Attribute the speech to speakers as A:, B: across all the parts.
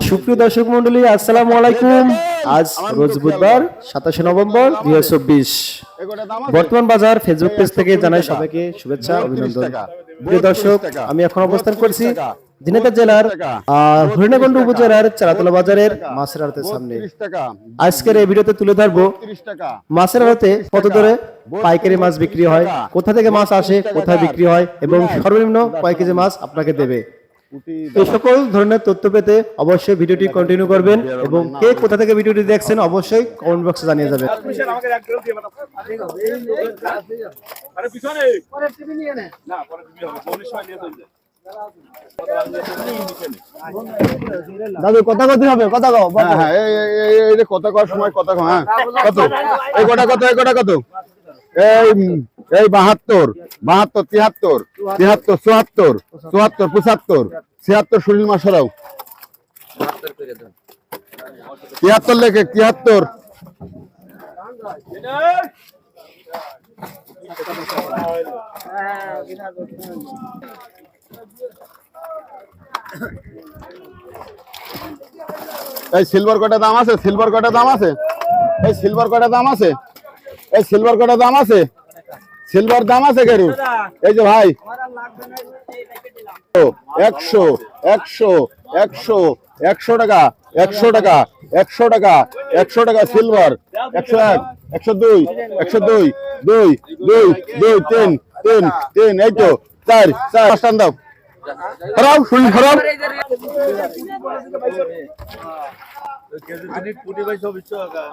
A: সুপ্রিয় দর্শক মন্ডলী, আসসালামু আলাইকুম। আজ রোজ বুধবার 27 নভেম্বর 2024। বর্তমান বাজার ফেসবুক পেজ থেকে জানাই সবাইকে শুভেচ্ছা অভিনন্দন। প্রিয় দর্শক, আমি এখন অবস্থান করছি ঝিনাইদহ জেলার হরিণাকুণ্ডু উপজেলার চারাতলা বাজারের মাছের আড়তের সামনে। আজকের এই ভিডিওতে তুলে ধরবো মাছের আড়তে কত দরে পাইকারি মাছ বিক্রি হয়, কোথা থেকে মাছ আসে, কোথায় বিক্রি হয় এবং সর্বনিম্ন কয় কেজি মাছ আপনাকে দেবে। এই সকল ধরনের তথ্য পেতে অবশ্যই ভিডিওটি কন্টিনিউ করবেন এবং কে কোথা থেকে ভিডিওটি দেখছেন অবশ্যই কমেন্ট বক্সে জানিয়ে যাবেন। দাদু কথা কত হবে, কথা কও।
B: হ্যাঁ এই কথা কওয়ার সময় কথা কও। হ্যাঁ কত এই গোটা কত, এই গোটা কত? এই 72 72 73 73 74 74 76 সুনীল মাসরাও 73 লেখে 73। এই সিলভার কটা দাম আছে? সিলভার কটা দাম আছে? এই সিলভার কটা দাম আছে? এই সিলভার কটা দাম আছে? সিলভার দাম আছে কেরু? এই যে ভাই 100 100 100 100 টাকা 100 টাকা 100 টাকা 100 টাকা সিলভার 101 102 102 2 2 2 3 3 3 এই তো 4 4 পাঁচটান দাও। খারাপ শুনি খারাপ।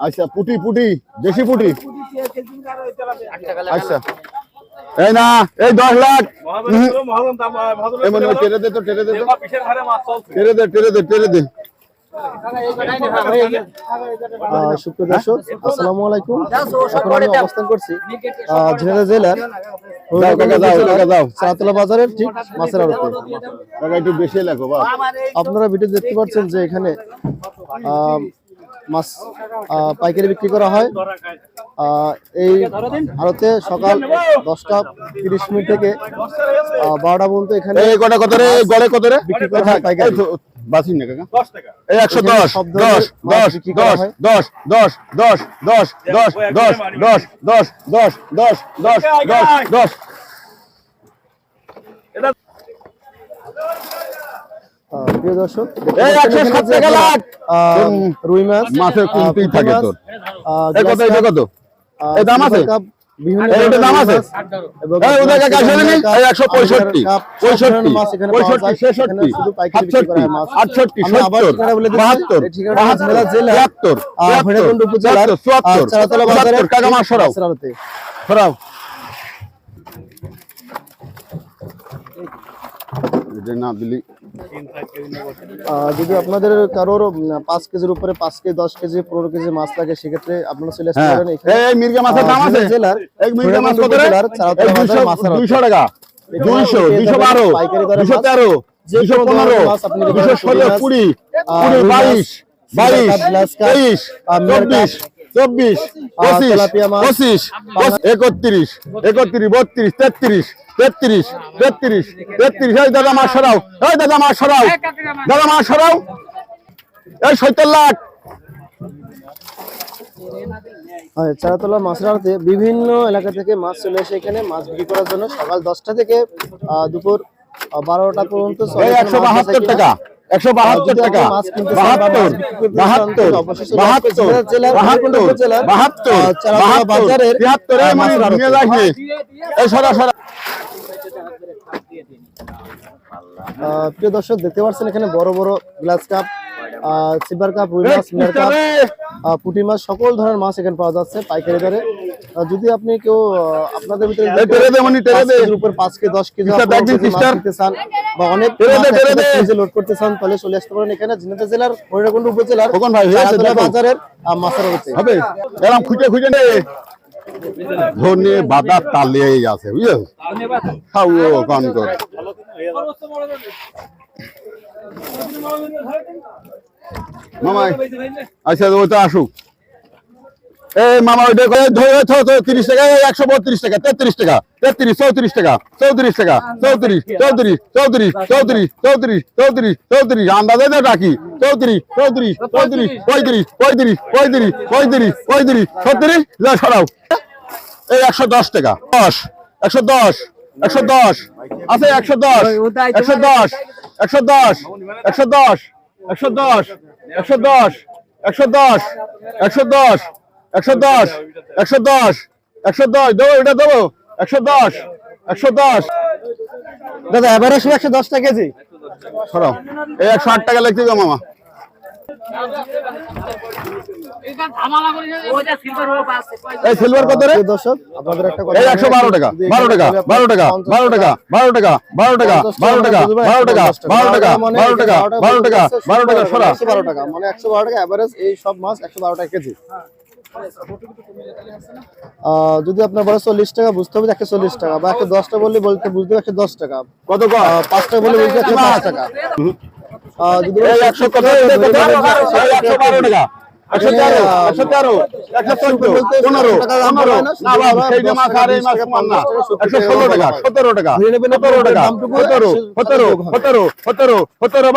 B: আচ্ছা পুটি পুটি দেশি পুটি। আচ্ছা এই না এই 10 লাখ টেরে দে তো টেরে দে তো টেরে দে টেরে দে টেরে দে।
A: সুপ্রিয় দর্শক, আসসালামু আলাইকুম। এখন আমি অবস্থান করছি ঝিনাইদহ জেলার চারাতলা বাজারের ঠিক মাছের আড়তে।
B: একটু বেশি লাগো।
A: আপনারা ভিডিও দেখতে পাচ্ছেন যে এখানে মাছ পাইকারি বিক্রি করা হয়। এই আড়তে সকাল 10:30 থেকে 12টা পর্যন্ত এখানে
B: কটা কত রে গড়ে কত রে
A: বিক্রি করা হয় পাইকারি।
B: বাসিন না কাকা 10 টাকা। এই 110 10 10 10 10 10 10 10 10 10 10 10 10 10 10 10 10
A: প্রিয় দর্শক,
B: এই 107 টাকা লাখ
A: রুই মাছ
B: মাছের কোনটি থাকে তোর? এই কত এই কত এই দাম আছে?
A: বিভিন্ন
B: এইটা দাম আছে
A: এবং
B: এই ওদের কাছে আসলে নি এই 165 65 65 66
A: শুধু পাইকারি বিক্রি করা হয় মাছ।
B: 68
A: আমি আবার ঠিকানা বলে দিচ্ছি।
B: 72
A: এই ঠিকানা ঝিনাইদহ জেলা
B: 73
A: হরিণাকুণ্ডু উপজেলার
B: 74
A: চারাতলা বাজারের
B: কাকা মাছ সরাও
A: মাছের আড়তে।
B: সরাও। এটা না দিলি
A: যদি আপনাদের কারোর 5 কেজির উপরে 5 কেজি 10 কেজি 15 কেজি মাছ লাগে সেক্ষেত্রে আপনারা চলে আসতে পারেন।
B: এই মির্গা মাছের দাম আছে?
A: জেলার
B: এক মির্গা মাছ কত রে? 200 টাকা 200 212 213 215 216 20 22 22 23 24 24 25 31 32 33 33 33 33। এই দাদা মাছ সরাও, এই দাদা মাছ সরাও, দাদা মাছ সরাও। এই 70 লাখ।
A: চারাতলা মাছের আড়তে বিভিন্ন এলাকা থেকে মাছ চলে আসে এখানে মাছ বিক্রি করার জন্য। সকাল 10টা থেকে দুপুর 12টা পর্যন্ত।
B: এই 172 টাকা 172 টাকা 72 72
A: বাজারের
B: 73 নিয়ে যাইছে। এই সরা সরা।
A: প্রিয় দর্শক, দেখতে পাচ্ছেন এখানে বড় বড় গ্লাস কাপ, সিলভার কাপ, রুই মাছ, মিনার কাপ, পুঁটি মাছ, সকল ধরনের মাছ এখানে পাওয়া যাচ্ছে পাইকারি দরে। যদি আপনি কেউ আপনাদের ভিতরে 5 কেজির উপর 5 কেজি 10 কেজি নিতে চান বা অনেক লোড করতে চান তাহলে চলে আসতে পারেন এখানে ঝিনাইদহ জেলার হরিণাকুণ্ডু উপজেলার চারাতলা বাজারের মাছের আড়তে।
B: হবে এরকম খুঁজে খুঁজে নে ধনে বাদা তালে আছে বুঝছো খাও কান কর। মামাই আচ্ছা ওটা আসুক। এই মামা ওইটা করে ধরে 30 টাকা 132 টাকা 33 টাকা 33 34 টাকা 34 টাকা 34 34 34 34 34 34 34 আন্দাজে তো ডাকি 34 34 34 35 35 35 35 35 36 যা সরাও এই 110 টাকা 10 110 110 আছে 110 110 110 110 110 110 110 110 110 110 110 দেবো এটা দেবো 110 110
A: দাদা এবারে 110 টাকা কেজি।
B: সরাও এই 108 টাকা লিখতে দাও মামা এই সিলভার কত রে
A: দর্শক আপনাদের একটা
B: এই 112 টাকা 12 টাকা 12 টাকা 12 টাকা 12 টাকা 12 টাকা 12 টাকা 12 টাকা 12 টাকা 12 টাকা 12 টাকা 12 টাকা সরা
A: 112 টাকা মানে 112 টাকা এভারেজ এই সব মাছ 112 টাকা কেজি। যদি আপনার বলে 40 টাকা বুঝতে হবে 140 টাকা বা 110 টাকা বললে বলতে বুঝতে 110 টাকা
B: কত
A: 5 টাকা বললে বুঝতে 105 টাকা। যদি
B: এই 100 কত 112 টাকা 113 113 114 15 15 না বাবা সেই মাছ আর এই মাছ সমান না 116 টাকা 17 টাকা 17 টাকা 17 17 17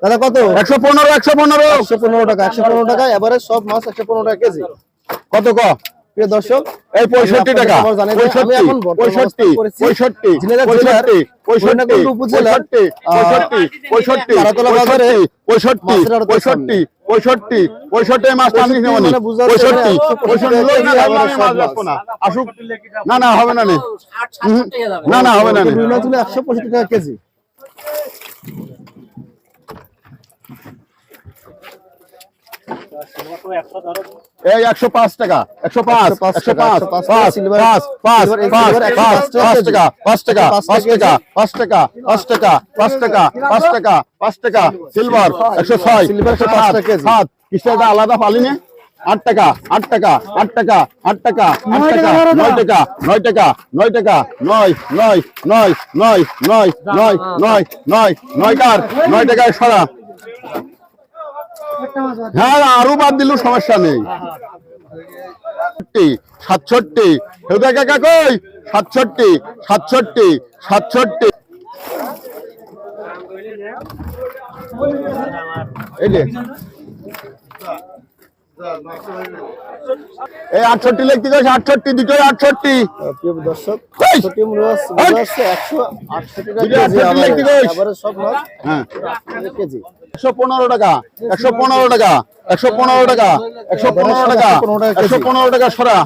A: দাদা কত
B: 115
A: 115 টাকা 115 টাকা এভারেজ সব মাছ 115 টাকা কেজি।
B: কত ক
A: প্রিয় দর্শক
B: এই 65 টাকা 65 65 65 65 65
A: উপজেলার
B: 65
A: তারাতলা বাজারে
B: 65 65 65 65 মাছ টানি নেব না 65 65 আসুক না না হবে না না না হবে না
A: রুই মাছ 165 টাকা কেজি।
B: এই 105 টাকা 105 105 5
A: সিলভার
B: 5 টাকা 5 টাকা 5 টাকা 5 টাকা 5 টাকা 5 টাকা 5 টাকা 5 টাকা সিলভার 106
A: সিলভার 105 টাকা কেজি।
B: 7 কিসটা আলাদা পালি না 8 টাকা 8 টাকা 8 টাকা 8 টাকা 8 টাকা 9 টাকা 9 টাকা 9 টাকা 9 9 9 9 9 9 9 9 9 কার 9 টাকায় সরা হ্যাঁ আরো বাদ দিল সমস্যা নেই 67 হেউদা কাকা কই 67 67 67 এই যে এই 68 লিখতে কইছ 68 দুটোই 68
A: প্রিয় দর্শক
B: কই?
A: টিম রোজ আছে 168 টাকা
B: দুটোই
A: কেজি
B: 68 লিখতে কইছ
A: এভারেজ সব মাছ
B: হ্যাঁ
A: 1 কেজি।
B: 115 টাকা 115 টাকা 115 টাকা 115 টাকা 115 টাকা সরা